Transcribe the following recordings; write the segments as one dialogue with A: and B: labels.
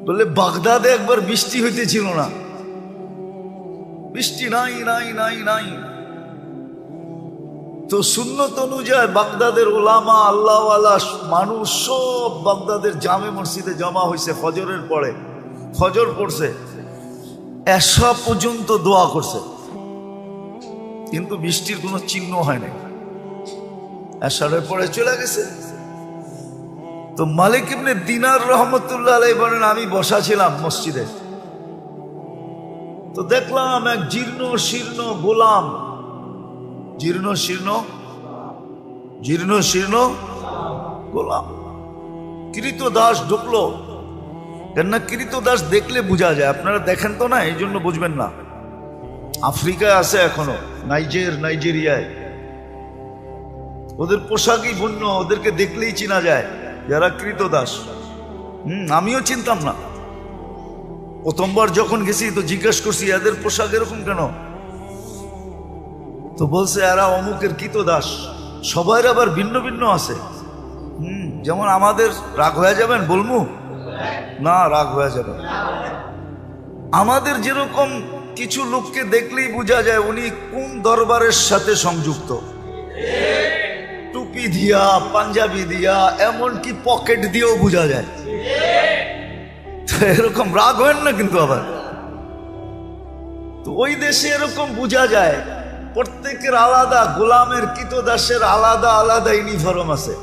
A: বলে বাগদাদে একবার বৃষ্টি হইতেছিল না, বৃষ্টি নাই নাই নাই নাই। তো সুন্নত অনুযায়ী বাগদাদের ওলামা আল্লাহওয়ালা মানুষ সব বাগদাদের জামে মসজিদে জমা হয়েছে। ফজরের পরে ফজর পড়ছে, এশা পর্যন্ত দোয়া করছে, কিন্তু বৃষ্টির কোনো চিহ্ন হয় নাই। এশারের পরে চলে গেছে। তো মালিক ইবনে দিনার রহমতুল্লাহ আলাইহি বলেন, আমি বসা ছিলাম মসজিদে, তো দেখলাম এক জীর্ণ শীর্ণ গোলাম, জীর্ণ শীর্ণ গোলাম কৃতদাস ঢুকলো। কেননা কৃতদাস দেখলে বোঝা যায়, আপনারা দেখেন তো না, এই জন্য বুঝবেন না। আফ্রিকায় আছে এখনো, নাইজেরিয়ায় ওদের পোশাকই ভিন্ন, ওদেরকে দেখলেই চেনা যায় যারা কৃতদাস। আমিও চিনতাম না, প্রথমবার যখন গেছি তো জিজ্ঞেস করছি এদের পোশাক এরকম কেন, তো বলছে এরা অমুকের কৃতদাস। সবাই আবার ভিন্ন ভিন্ন আছে। যেমন আমাদের রাগ হয়ে যাবেন বলমু না, রাগ হয়ে যাবে। আমাদের যেরকম কিছু লোককে দেখলেই বোঝা যায় উনি কোন দরবারের সাথে সংযুক্ত, টুপি দিয়া, পাঞ্জাবি দিয়া, এমনকি পকেট দিয়েও বোঝা যায়। তো এরকম রাগ হয় না কিন্তু আবার। তো ওই দেশে এরকম বোঝা যায়, প্রত্যেকের আলাদা, গোলামের কৃতদাসের আলাদা আলাদা ইউনিফর্ম আছে,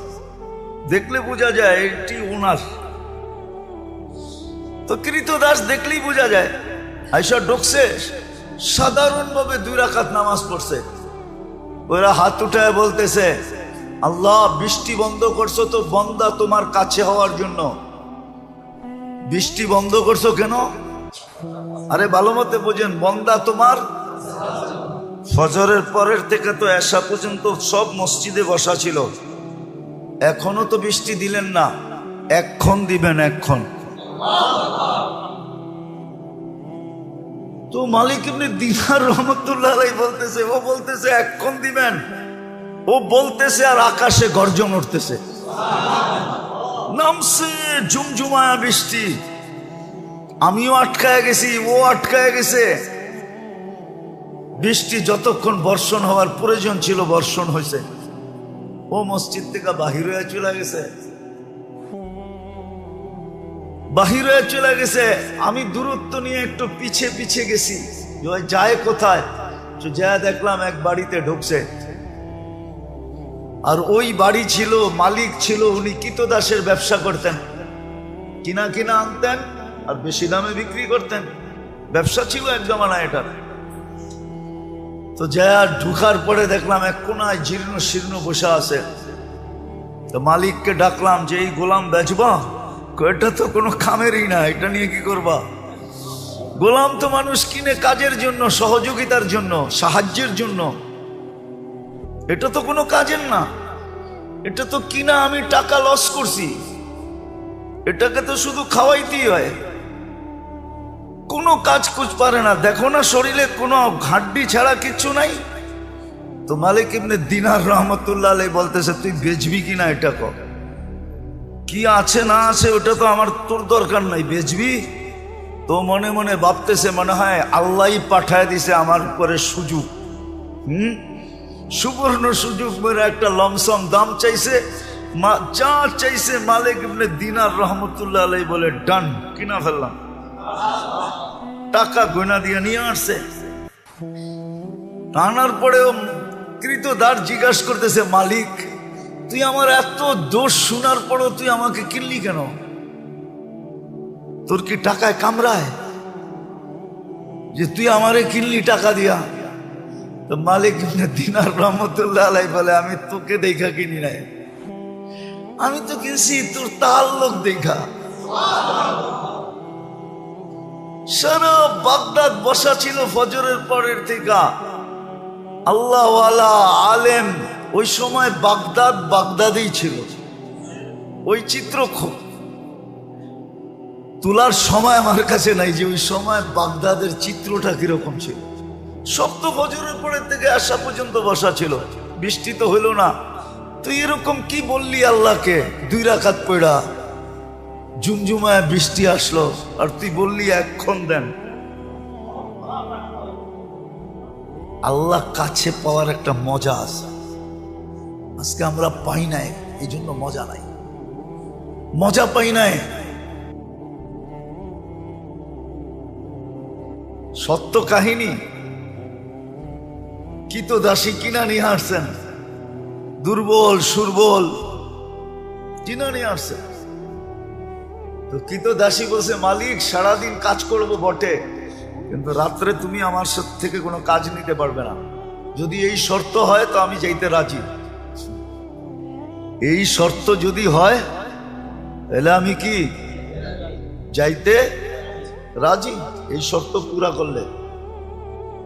A: দেখলে বোঝা যায় এটি ওনার। তো কৃতদাস দেখলেই বোঝা যায়। আইসা ঢুকছে, সাধারণভাবে 2 রাকাত নামাজ পড়ছে। ওরা হাত উঠায় বলতেছে, আল্লাহ বৃষ্টি বন্ধ করছো তো বন্দা তোমার কাছে হওয়ার জন্য। বৃষ্টি বন্ধ করছো কেন? আরে ভালো মতে বোঝেন, বন্দা তোমার। ফজরের পরের থেকে তো এশা পর্যন্ত সব মসজিদে বসা ছিল, এখনো তো বৃষ্টি দিলেন না, এক্ষণ দিবেন, এক্ষণ। তো মালিক ইবনে দিনার রহমতুল্লাহ আলাইহি বলতেছে, ও বলতেছে এক্ষণ দিবেন, ও বলতেছে আর আকাশে গর্জন উঠতেছে, নামছে ঝুমঝুমায়া বৃষ্টি। আমিও আটকায় গেছি, ও আটকায় গেছে। বৃষ্টি যতক্ষণ বর্ষণ হওয়ার প্রয়োজন ছিল বর্ষণ হয়েছে। ও মসজিদ থেকে বাহির হয়ে চলে গেছে, বাহির হয়ে চলে গেছে। আমি দূরত্ব নিয়ে একটু পিছে পিছে গেছি, যায় কোথায়, যা দেখলাম এক বাড়িতে ঢুকছে। আর ওই বাড়ি ছিল, মালিক ছিল, উনি কৃতদাসের ব্যবসা করতেন, কিনা কিনা আনতেন আর বেশি দামে বিক্রি করতেন। ব্যবসা ছিল এক জমানা এটা। তো যা ঢুকার পরে দেখলাম এক কোনায় জীর্ণ শীর্ণ বসে আছে। তো মালিককে ডাকলাম যে এই গোলাম বেচবা? এটা তো কোনো কামেরই না, এটা নিয়ে কি করবা? গোলাম তো মানুষ কিনে কাজের জন্য, সহযোগিতার জন্য, সাহায্যের জন্য, এটা তো কোনো কাজের না। এটা তো কিনা আমি টাকা লস করছি, এটাকে তো শুধু খাওয়াইতেই হয়, কোনো কাজ কুছ পারে না। দেখো না শরীরে কোনো হাড্ডি ছাড়া কিচ্ছু নাই। তো মালিক ইবনে দিনার রহমতুল্লাহ আলাইহি বলতেছে, তুই বেচবি কিনা এটা কর, কি আছে না আছে ওটা তো আমার তোর দরকার নাই, বেচবি? তো মনে মনে ভাবতেছে, মনে হয় আল্লাহই পাঠায় দিছে আমার উপরে সুযোগ, সুবর্ণ সুযোগ মেরে একটা লমসম দাম চাইছে, যা চাইছে মালিক ইবনে দিনার রহমতুল্লাহ আলাইহি বলে ডান, কিনা ফেললাম। টাকা গয়না দিয়ে নিয়ে আসছে। আনার পরেও কৃতদাস জিজ্ঞাসা করতেছে, মালিক তুই আমার এত দোষ শোনার পরও তুই আমাকে কিনলি কেন? তোর কি টাকায় কামড়ায় যে তুই আমারে কিনলি টাকা দিয়া? তো মালিক ইবনে দিনার রহমতুল্লাহ আলাইহি বলে, আমি তোকে দেখা কিনি নাই, আমি তো কিনছি তোর তাআল্লুক দেখা। সারা বাগদাদ বসা ছিল ফজরের পরের থেকে আল্লাহওয়ালা আলেম। ওই সময় বাগদাদ বাগদাদেই ছিল। ওই চিত্র তোলার সময় আমার কাছে নাই যে ওই সময় বাগদাদের চিত্রটা কিরকম ছিল। সব তো ফজরের পরের থেকে আসা পর্যন্ত বসা ছিল, বৃষ্টি তো হইল না। তুই এরকম কি বললি আল্লাহকে 2 রাকাত পড়া? ঝুমঝুমায় বৃষ্টি আসলো আর তুই বললি এক্ষণ দেন। আল্লাহ কাছে পাওয়ার একটা মজা আছে, আজকে আমরা পাই নাই, এই জন্য মজা নাই, মজা পাই নাই। সত্য কাহিনী, কি তো দাসী কিনা নিয়ে আসছেন, দুর্বল সুরবল কিনা নিয়ে আসছেন। তো কি তো দাসী বলছে, মালিক সারাদিন কাজ করব বটে, কিন্তু রাত্রে তুমি আমার থেকে কোনো কাজ নিতে পারবে না। যদি এই শর্ত হয় তো আমি যাইতে রাজি। এই শর্ত যদি হয় তাহলে আমি কি যাইতে রাজি, এই শর্ত পুরা করলে।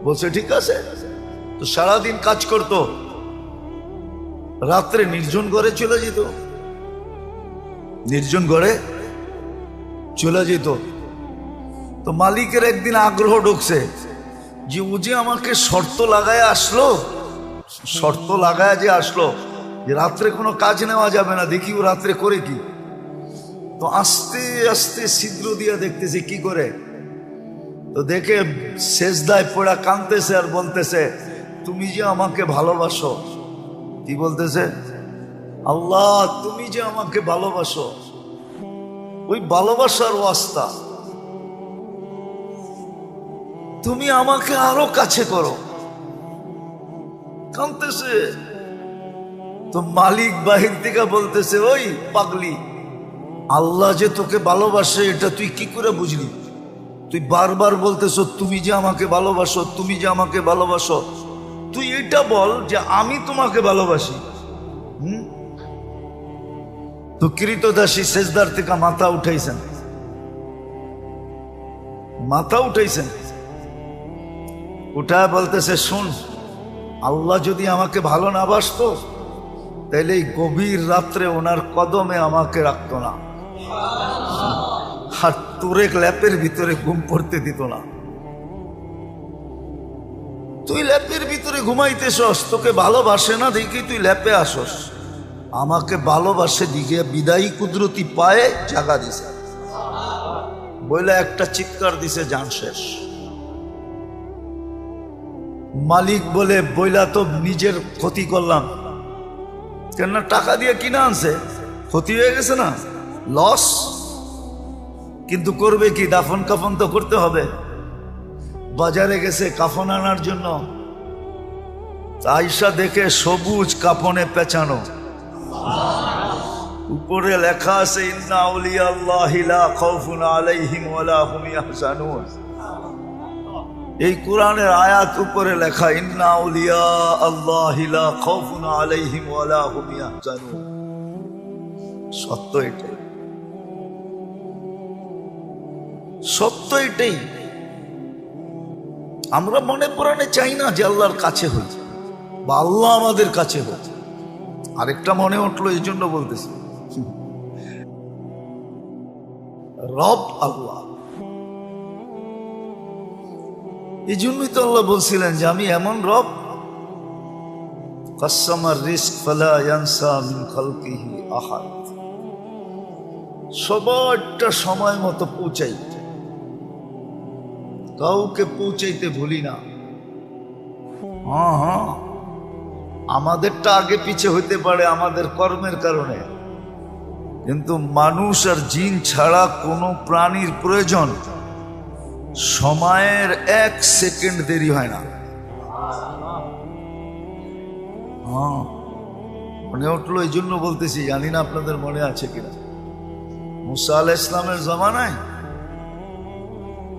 A: বলছে ঠিক আছে। তো সারাদিন কাজ করত, রাত্রে নির্জন ঘরে চলে যেত, নির্জন ঘরে চলে যেত। তো মালিকের একদিন আগ্রহ ঢুকছে যে ও যে আমাকে শর্ত লাগায় আসলো, শর্ত লাগায় যে আসলো যে রাত্রে কোনো কাজ নেওয়া যাবে না, দেখি ও রাত্রে করে কি। তো আস্তে আস্তে ছিদ্র দিয়া দেখতেছে কি করে। তো দেখে সেজদায় পড়া কাঁদতেছে আর বলতেছে, তুমি যে আমাকে ভালোবাসো। কি বলতেছে? আল্লাহ তুমি যে আমাকে ভালোবাসো, ওই ভালোবাসার ওয়াস্তা তুমি আমাকে আরো কাছে করো। কাঁদতেছে। তো মালিক বাহির থেকে বলতেছে, ওই পাগলি, আল্লাহ যে তোকে ভালোবাসে এটা তুই কি করে বুঝলি? তুই বারবার বলতেছো তুমি যে আমাকে ভালোবাসো, তুমি যে আমাকে ভালোবাসো, তুই এটা বল যে আমি তোমাকে ভালোবাসি। তো কৃতদাসী সেজদার থেকে মাথা উঠাইছেন, মাথা উঠাইছেন, উঠায় বলতেছে, শুন, আল্লাহ যদি আমাকে ভালো না বাসতো তাহলে এই গভীর রাত্রে ওনার কদমে আমাকে রাখতো না, আর তোরে ল্যাপের ভিতরে ঘুম পড়তে দিত না। তুই ল্যাপের ভিতরে ঘুমাইতেছস, তোকে ভালোবাসে না দেখি তুই ল্যাপে আসস, আমাকে ভালোবাসে দিকে বিদায়ী কুদরতি পায়ে জাগা দিছে বইলা একটা চিৎকার দিছে, জান শেষ। মালিক বলে, বইলা তো নিজের ক্ষতি করলাম, কেন টাকা দিয়ে কিনা আনছে, ক্ষতি হয়ে গেছে না, লস। কিন্তু করবে কি, দাফন কাফন তো করতে হবে। বাজারে গেছে কাফন আনার জন্য, আয়সা দেখে সবুজ কাফনে পেঁচানো, উপরে লেখা আছে ইন্না আউলিয়া আল্লাহি লা খাউফুন আলাইহিম ওয়ালা হুম ইয়াহজানুন। এই কোরআনের আয়াত উপরে লেখা ইন্না আউলিয়া আল্লাহি লা খাউফুন আলাইহিম ওয়ালা হুম ইয়াহজানুন। সত্য এটাই, সত্য এটাই। আমরা মনে প্রাণে চাই না যে আল্লাহর কাছে হই বা আল্লাহ আমাদের কাছে হোক। আরেকটা মনে উঠলো, এই জন্য বলতেছি, রব আল্লাহ। এই জন্যই তো আল্লাহ বলছিলেন যে আমি এমন রব, কাসসামার রিজক ফালা ইয়ানসা মিন খালকিহি আহাদ, সবারটা সময় মতো পৌঁছাই, কাউকে পৌঁছাইতে ভুলি না। হ্যাঁ হ্যাঁ, আমাদেরটা আগে পিছে হইতে পারে আমাদের কর্মের কারণে, কিন্তু মানুষ আর জিন ছাড়া কোনো প্রাণীর প্রয়োজন সময়ের 1 সেকেন্ড দেরি হয় না। হ্যাঁ, মনে উঠলো, এই জন্য বলতেছি, জানি না আপনাদের মনে আছে কিনা, মুসা আলাইহিস সালামের জামানায়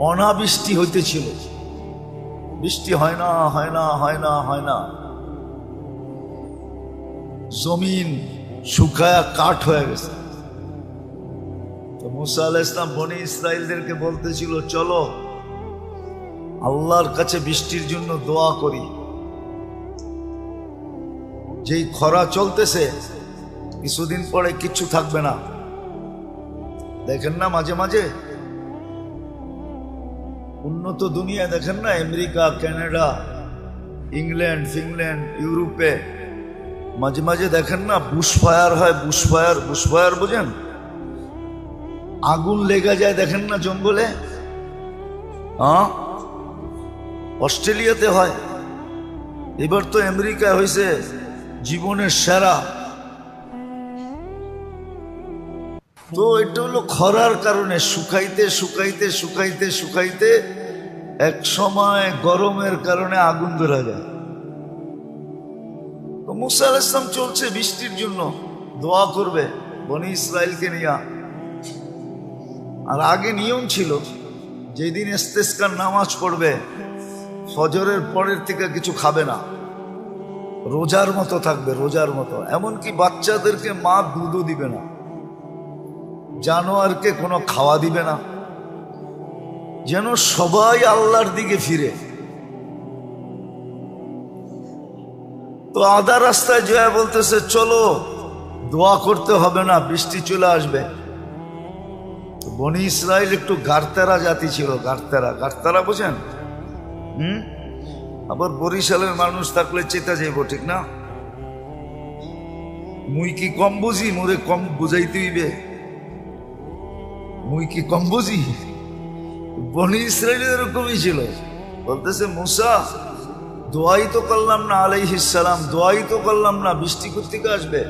A: অনাবৃষ্টি হইতেছিল, বৃষ্টি হয় না হয় না হয় না হয় না, জমিন শুকায়া কাঠ হয়ে গেছে। তো মুসা আলাইহিস সালাম বনি ইসরাইলদেরকে বলতেছিল, চলো আল্লাহর কাছে বৃষ্টির জন্য দোয়া করি। যেই খরা চলতেছে, কিছুদিন পরে কিচ্ছু থাকবে না। দেখেন না মাঝে মাঝে উন্নত দুনিয়া, দেখেন না আমেরিকা, কানাডা, ইংল্যান্ড, ফিনল্যান্ড, ইউরোপে মাঝে মাঝে দেখেন না বুশ ফায়ার হয়, বুশ ফায়ার, বুশ ফায়ার বোঝেন? আগুন লেগে যায় দেখেন না জঙ্গলে, হ্যাঁ অস্ট্রেলিয়াতে হয়, এবার তো আমেরিকায় হয়েছে জীবনের সেরা। তো এটা হলো খরার কারণে, শুকাইতে শুকাইতে শুকাইতে শুকাইতে এক সময় গরমের কারণে আগুন ধরা যায়। তো মুসা আলাইহিস সালাম চলছে বৃষ্টির জন্য, দোয়া করবে বনি ইসরাইলকে নিয়ে। আর আগে নিয়ম ছিল যেদিন ইস্তেসকার নামাজ পড়বে ফজরের পরের থেকে কিছু খাবে না, রোজার মতো থাকবে, রোজার মতো। এমনকি বাচ্চাদেরকে মা দুধও দিবে না, জানোয়ারকে কোনো খাওয়া দিবে না, যেন সবাই আল্লাহর দিকে ফিরে। তো আধা রাস্তায় জয়া বলতেছে চলো দোয়া করতে হবে না, বৃষ্টি চলে আসবে। বনি ইসরাইল একটু গারতারা জাতি ছিল, গারতারা, গারতারা বুঝেন? আবার বরিশালের মানুষ থাকলে চেতা যাইব, ঠিক না? মুই কি কম বুঝি, মোরে কম বুঝাইতে হইবে, মুই কি কম বুঝি? বনি ইসরাইল এরকমই ছিল। বলতেছে মুসা দোয়াই তো করলাম না আলাইহিস সালাম, দোয়াই তো করলাম না, বৃষ্টি কোত্থেকে আসবে?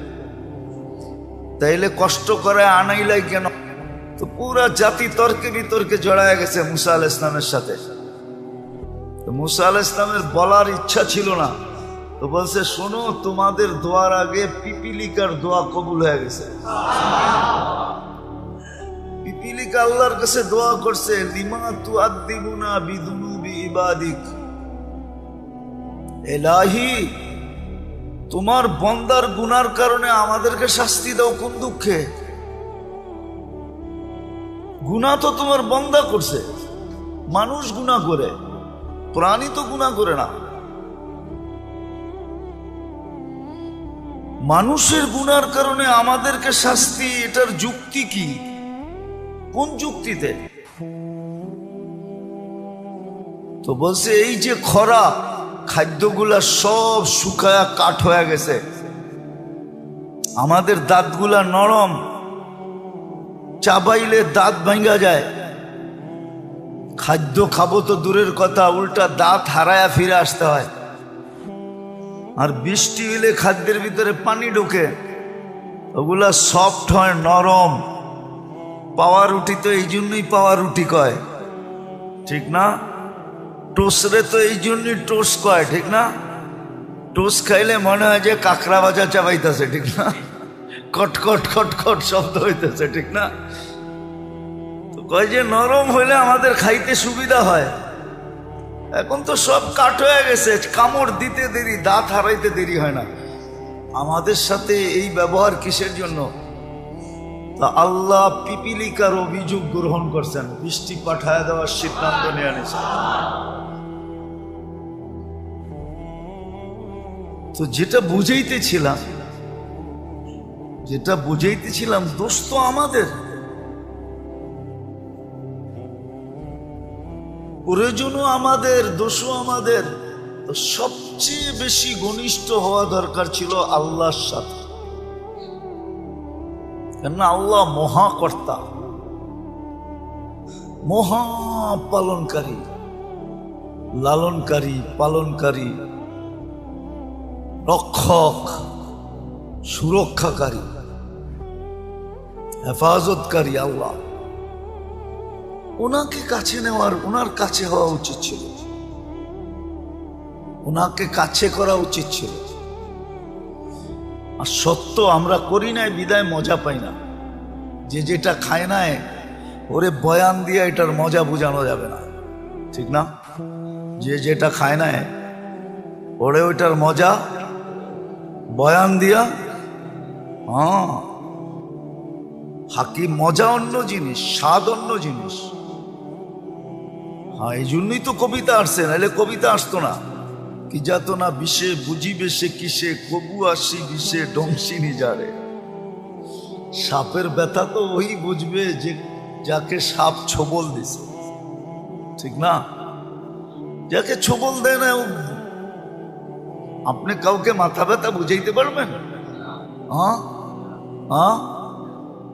A: তাইলে কষ্ট করে আনাইলাই কেন? তো পুরা জাতি তর্কে বিতর্কে জড়ায় গেছে মুসা আলাইহিস সালামের সাথে। তো মুসা আলাইহিস সালামের বলার ইচ্ছা ছিল না, তো বলছে শোনো, তোমাদের দোয়ার আগে পিপিলিকার দোয়া কবুল হয়ে গেছে। পিপিলিকা আল্লাহর কাছে দোয়া করছে, লিমা তুআদ্দিবুনা বিদুনুবি ইবাদিক, এলাহি তোমার বন্দার গুনার কারণে আমাদেরকে শাস্তি দাও কোন দুঃখে? গুনাহ তো তোমার বন্দা করছে, মানুষ গুনাহ করে, প্রাণী তো গুনাহ করে না। মানুষের গুনার কারণে আমাদেরকে শাস্তি, এটার যুক্তি কি? কোন যুক্তিতে? তো বলছে এই যে খরা, খাদ্যগুলা সব শুকায়া কাঠ হয়ে গেছে, আমাদের দাঁতগুলা নরম, চাবাইলে দাঁত ভাঙ্গা যায়, খাদ্য খাবো তো দূরের কথা, উল্টা দাঁত হারায়া ফিরে আসতে হয়। আর বৃষ্টি হইলে খাদ্যের ভিতরে পানি ঢোকে, ওগুলা সফট হয়, নরম। পাওয়া রুটি তো এই জন্যই পাওয়া রুটি কয়, ঠিক না? টোস্টরে তো এই জন্যই টোস্ট কয়, ঠিক না? টোস্ট খাইলে মনে হয় যে কাঁকড়া ভাজা চাবাইতেছে, ঠিক না? কটকট খটখট শব্দ হইতেছে, ঠিক না? তো কয় যে নরম হইলে আমাদের খাইতে সুবিধা হয়। এখন তো সব কাঠ হয়ে গেছে, কামড় দিতে দেরি, দাঁত হারাইতে দেরি হয় না। আমাদের সাথে এই ব্যবহার কিসের জন্য? তা আল্লাহ পিপিলিকার অভিযোগ গ্রহণ করছেন, বৃষ্টি পাঠায় দেওয়ার সিদ্ধান্ত নিয়ে নিয়েছেন। তো যেটা বুঝাইতেছিলাম দোষ তো আমাদের, প্রয়োজনও আমাদের, দোষও আমাদের। তো সবচেয়ে বেশি ঘনিষ্ঠ হওয়া দরকার ছিল আল্লাহর সাথে, কেননা আল্লাহ মহাকর্তা, মহা পালনকারী, লালনকারী, পালনকারী, রক্ষক, সুরক্ষাকারী, হেফাজতকারী আল্লাহ। ওনাকে কাছে নেওয়ার, ওনার কাছে হওয়া উচিত ছিল, ওনাকে কাছে করা উচিত ছিল। আর সত্য আমরা করি নাই বিদায় মজা পাই না। যে যেটা খায় নাই ওরে বয়ান দিয়ে এটার মজা বোঝানো যাবে না, ঠিক না? যে যেটা খায় নাই ওরে ওইটার মজা বয়ান দিয়া, হাকি মজা অন্য জিনিস, স্বাদ অন্য জিনিস। এই জন্যই তো কবিতা আসছে, নাহলে কবিতা আসতো না। কি যাত না বিষে বুঝিবে সে কিসে, কবু আসি বিষে ডংসি নিজারে। সাপের ব্যথা তো ওই বুঝবে যে যাকে সাপ ছোবল দিছে, ঠিক না? যাকে ছোবল দেয় না, আপনি কাউকে মাথা ব্যথা বুঝাইতে পারবেন?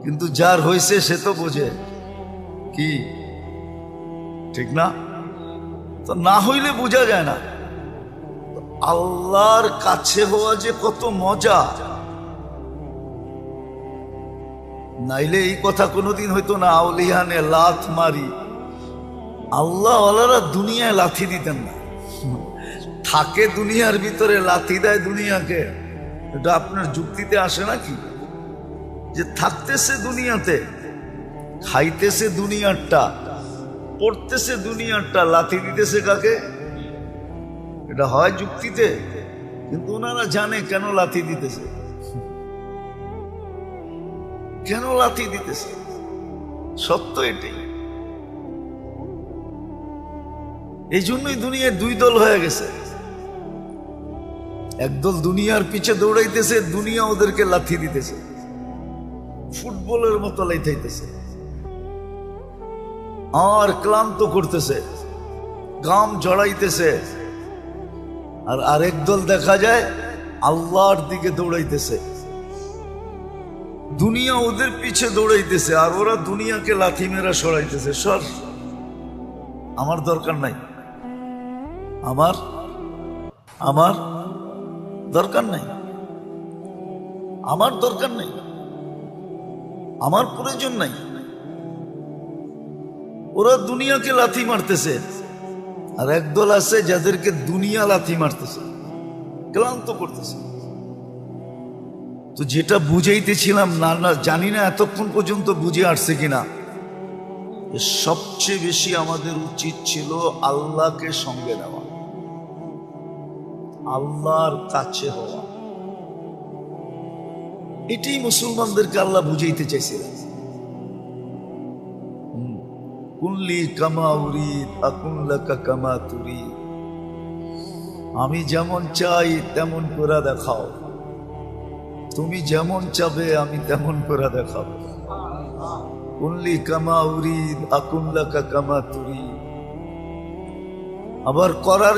A: কিন্তু যার হয়েছে সে তো বোঝে। কি ঠিক না? তো না হইলে বোঝা যায় না আল্লাহর কাছে হওয়া যে কত মজা। নাইলে এই কথা কোনোদিন হইতো না। আউলিয়ানে লাথ মারি, আল্লাহ ওয়ালারা দুনিয়ায় লাথি দিতেন না। থাকে দুনিয়ার ভিতরে, লাথি দেয় দুনিয়াকে। এটা আপনার যুক্তিতে আসে নাকি? যে থাকতেছে দুনিয়াতে, খাইতেছে দুনিয়ারটা, পড়তেছে দুনিয়ারটা, লাথি দিতেছে কাকে? এটা হয় যুক্তিতে? কিন্তু ওনারা জানে কেন লাথি দিতেছে, কেন লাথি দিতেছে। সত্য এটাই। এই জন্যই দুনিয়ায় দুই দল হয়ে গেছে। একদল দুনিয়ার পিছে দৌড়াইতেছে, দুনিয়া ওদেরকে লাথি দিতেছে, ফুটবলের মতো লাইতাইতেছে আর ক্লান্ত করতেছে, গাম জড়াইতেছে। আর আরেক দল দেখা যায় আল্লাহর দিকে দৌড়াইতেছে, দুনিয়া ওদের পিছে দৌড়াইতেছে আর ওরা দুনিয়াকে লাথি মেরা সরাইতেছে। সর, আমার দরকার নাই, আমার আমার দরকার নাই, আমার দরকার নাই, আমার প্রয়োজন নাই। ওরা দুনিয়াকে লাথি মারতেছে আর একদল আছে যাদেরকে দুনিয়া লাথি মারতেছে, ক্লান্ত করতেছে। তো যেটা বুঝাইতেছিলাম, না না জানি না এতক্ষণ পর্যন্ত বুঝে আসছে কিনা, সবচেয়ে বেশি আমাদের উচিত ছিল আল্লাহকে সঙ্গে নেওয়া, আল্লাহর কাছে হওয়া। এটাই মুসলমানদেরকে আল্লাহ বুঝাইতে চাইছিলেন। কুল্লি কামা উরিদ আকুন লাকা কামা তুরিদ, আমি যেমন চাই তেমন করে দেখাও, তুমি যেমন চাবে আমি তেমন করে দেখাবো। কুল্লি কামা উরিদ আকুন লাকা কামা তুরিদ। আবার করার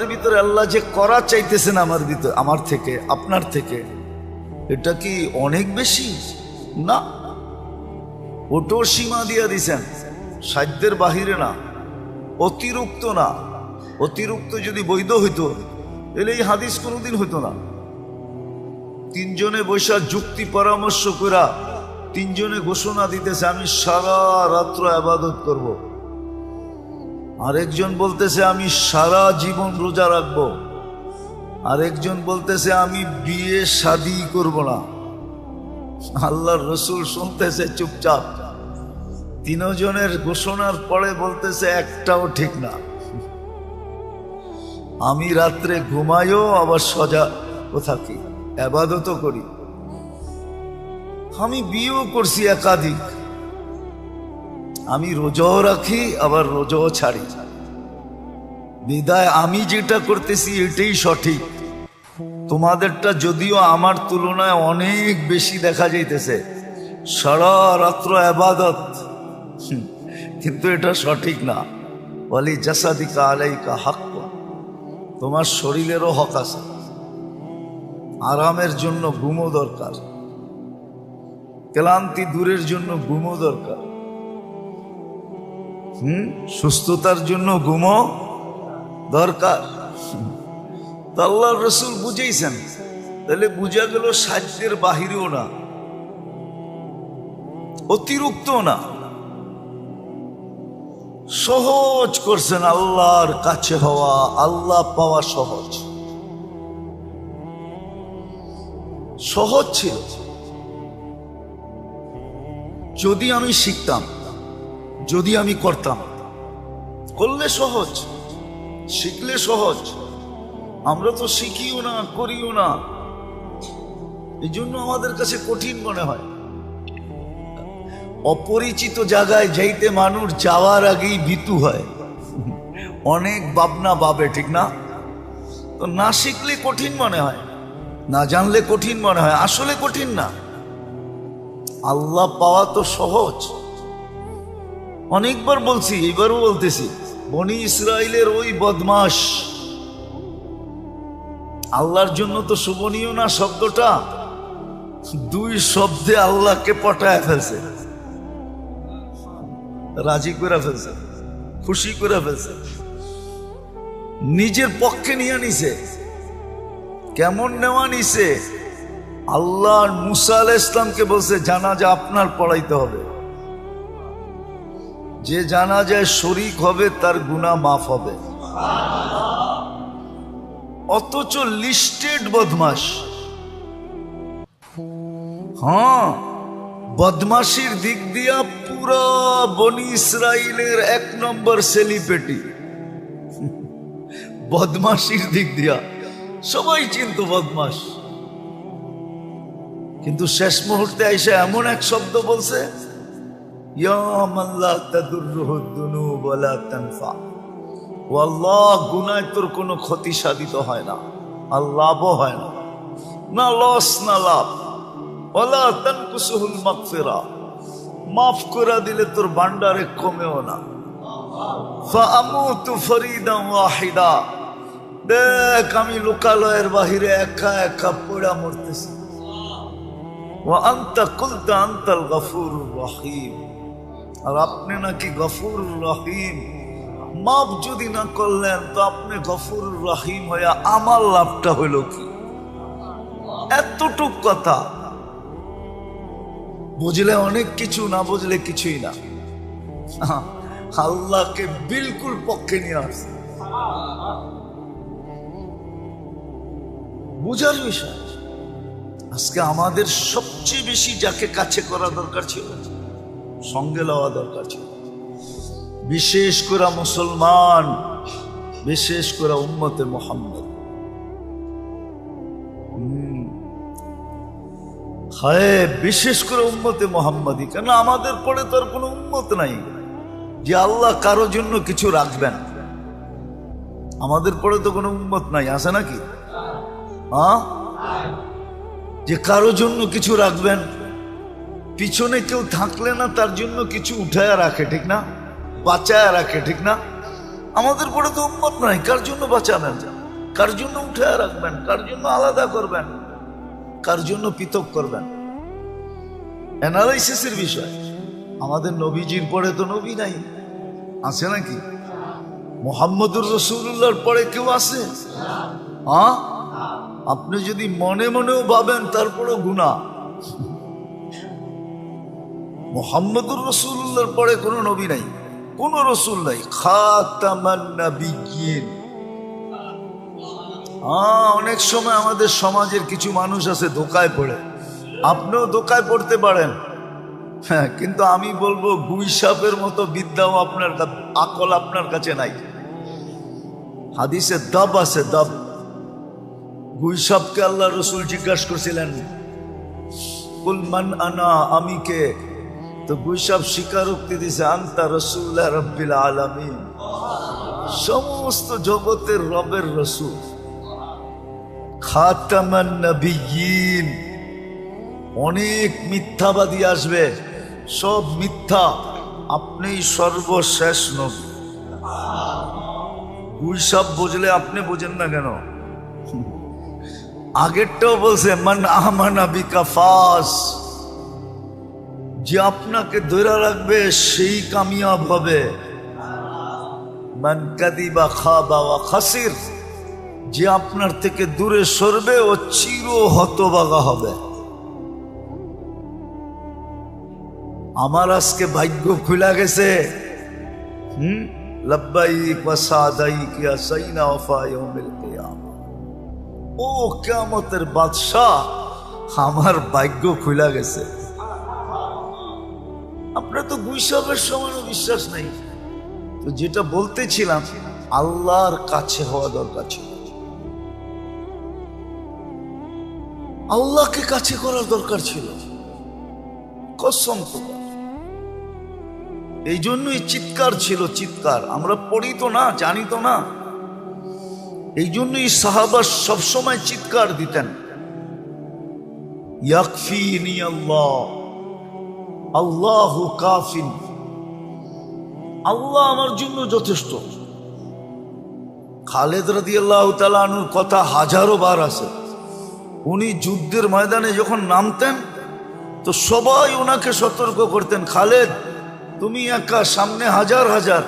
A: ভিতরে আল্লাহ যে করা চাইতেছেন আমার ভিতরে, আমার থেকে, আপনার থেকে, এটা কি অনেক বেশি? না, ওটো সীমা দিয়া দিছেন, সাধ্যের বাহিরে না, অতিরিক্ত না। অতিরিক্ত যদি বৈধ হইতো তাহলে এই হাদিস কোনোদিন হইতো না। তিনজনে বৈশা যুক্তি পরামর্শ করা, তিনজনে ঘোষণা দিতেছে আমি সারা রাত্র ইবাদত করব, আরেকজন বলতেছে আমি সারা জীবন রোজা রাখবো, আরেকজন বলতেছে আমি বিয়ে শাদী করব না। আল্লাহর রসুল শুনতেছে চুপচাপ। তিনজনের ঘোষণার পরে বলতেছে একটাও ঠিক না। আমি রাত্রে ঘুমাইও আবার সজাগ থাকি, ইবাদতও করি, আমি বিয়েও করছি একাধিক, আমি রোজাও রাখি আবার রোজাও ছাড়ি। বিদায় আমি যেটা করতেছি এটাই সঠিক। তোমাদেরটা যদিও আমার তুলনায় অনেক বেশি দেখা যাইতেছে, সারা রাত্র ইবাদত, কিন্তু এটা সঠিক না। ওয়ালি জাসাদিকা আলাইকা হাক্ক, তোমার শরীরেরও হক আছে। আরামের জন্য ঘুমও দরকার, ক্লান্তি দূরের জন্য ঘুমও দরকার, সুস্থতার জন্য ঘুমও দরকার। আল্লাহর রসুল বুঝেইছেন। তাহলে বুঝা গেল সাধ্যের বাহিরেও না, অতিরিক্ত না, সহজ করছেন। আল্লাহর কাছে হওয়া, আল্লাহ পাওয়া সহজ, সহজ ছিল। যদি আমি শিখতাম, যদি আমি করতাম, করলে সহজ, শিখলে সহজ। আমরা তো শিখিও না, করিও না, এই জন্য আমাদের কাছে কঠিন মনে হয়। অপরিচিত জায়গায় যাইতে মানুষ যাওয়ার আগেই ভীতু হয়, অনেক ভাবনা ভাবে, ঠিক না? তো না শিখলে কঠিন মনে হয়, না জানলে কঠিন মনে হয়। আসলে কঠিন না, আল্লাহ পাওয়া তো সহজ। অনেকবার বলছি, এবারও বলতেছি, বনি ইসরাইলের ওই বদমাশ, আল্লাহর জন্য তো শোভনীয় না শব্দটা, দুই শব্দে আল্লাহকে পটায় ফেলছে। রাজি করে ফেলছে, খুশি করে ফেলছে, নিজের পক্ষে নিয়ে নিছে। কেমন নেওয়া নিছে? আল্লাহ মুসা আলাইহিস সালামকে বলছে জানাজা আপনার পড়াইতে হবে, যে জানাজায় শরীক হবে তার গুনাহ মাফ হবে। অথচ লিস্টেড বদমাশ। হ্যাঁ, বদমাশির দিক দিয়া পুরো বনি ইসরাইলের 1 নম্বর সেলিব্রিটি। বদমাশির দিক দিয়া সবাই চিনত বদমাশ, কিন্তু শেষ মুহূর্তে এসে এমন এক শব্দ বলছে, ইয়া মান লা তাদুররুহু যুনুব ওয়া লা তানফা। ও আল্লাহ, গুনায় তোর কোনো ক্ষতি সাধিত হয় না, আর লাভও হয় না, না লস না লাভ। ওয়ালা তানকুসুহুল মাগফিরা, মাফ করে দিলে তোর ভান্ডারে কমেও না। ফাআমুতু ফরিদান ওয়াহিদা, দেখ আমি লোকালয়ের বাহিরে একা একা পড়া মরতেছি। ওয়া আনতা কুলতা আনতাল গফুরুর রহিম, আর আপনি নাকি গফুরুর রহিম। মাফ যদি না করলেন তো আপনি গফুরুর রহিম হইয়া আমার লাভটা হইল কি? এতটুক কথা বুঝলে অনেক কিছু, না বুঝলে কিছুই না। আল্লাহকে বিলকুল পক্ষে নিয়ে আসছে, বুঝার বিষয়। আজকে আমাদের সবচেয়ে বেশি যাকে কাছে করা দরকার ছিল, সঙ্গে লওয়া দরকার ছিল, বিশেষ করে মুসলমান, বিশেষ করে উম্মতে মুহাম্মদ। হায়, বিশেষ করে উম্মতে মুহাম্মাদি। কেন আমাদের পরে তো আর কোনো উম্মত নাই যে আল্লাহ কারো জন্য কিছু রাখবেন। আমাদের পরে তো কোনো উম্মত নাই, আছে নাকি? হ্যাঁ, যে কারো জন্য কিছু রাখবেন। পিছনে কেউ থাকলে না তার জন্য কিছু উঠায় রাখে, ঠিক না? বাঁচায় রাখে, ঠিক না? আমাদের পরে তো উম্মত নাই, কার জন্য বাঁচাবেন, কার জন্য উঠায় রাখবেন, কার জন্য আলাদা করবেন, কার জন্য পৃথক করবেন? অ্যানালাইসিসের বিষয়। আমাদের নবীজির পরে তো নবী নাই, আছে নাকি? মুহাম্মদুর রাসূলুল্লাহর পরে কেউ আছে? হ্যাঁ, আপনি যদি মনে মনেও ভাবেন তারপরেও গুনাহ। মুহাম্মদুর রাসূলুল্লাহর পরে কোনো নবী নাই, কোনো রসুল নাই, খাতামান নাবিয়্যিন। অনেক সময় আমাদের সমাজের কিছু মানুষ আছে ধোকায় পড়ে, আপনিও ধোকায় পড়তে পারেন। হ্যাঁ, কিন্তু আমি বলবো গুইসাপের মতো বিদ্যাও আপনার, আকল আপনার কাছে নাই। হাদিসে দাব আছে, দাব। গুইসাপকে আল্লাহ রসুল জিজ্ঞাসা করছিলেন, কুল মান আনা, আমি কে? তো গুইসাপ স্বীকারোক্তি দিছে, আনতা রাসূলুল্লাহ রাব্বিল আলামিন, সমস্ত জগতের রবের রসুল, খাতামান নাবিয়্যিন। অনেক মিথ্যাবাদী আসবে, সব মিথ্যা, আপনিই সর্বশেষ নবী। গুইসাপ বুঝলে আপনি বোঝেন না কেন? আগেরটাও বলছে, মান আমানা বিকা ফাস, যে আপনাকে ধরে রাখবে সেই কামিয়াব হবে। মান কাদিবা খাবা ওয়া খাসির, যে আপনার থেকে দূরে সরবে ও চির হতভাগা হবে। আমার আজকে ভাগ্য খুলে গেছে। লাব্বাইক ওয়া সাদাইক ইয়া সাইনা ওয়া ইয়াউমিল কিয়ামা। ও কিয়ামতের বাদশা, আমার ভাগ্য খুলে গেছে। আপনার তো গুইসাবের সমানও বিশ্বাস নাই। তো যেটা বলতেছিলাম, আল্লাহর কাছে হওয়া দরকার ছিল, আল্লাহকে কাছে করার দরকার ছিল, কসম খোদা। এই জন্যই চিৎকার ছিল, চিৎকার। আমরা পড়ি তো না, জানি তো না। এই জন্যই সাহাবা সবসময় চিৎকার দিতেন, ইয়াকফিনি আল্লাহ, আল্লাহু কাফিন, আল্লাহ আমার জন্য যথেষ্ট। খালেদ রাদিয়াল্লাহু তাআলা আনহুর কথা হাজারো বার আছে। উনি যুদ্ধের ময়দানে যখন নামতেন তো সবাই ওনাকে সতর্ক করতেন, খালেদ তুমি একা, সামনে হাজার হাজার,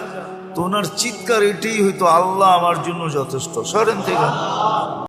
A: তো ওনার চিৎকার এটাই হইতো, আল্লাহ আমার জন্য যথেষ্ট। সরেন থেকে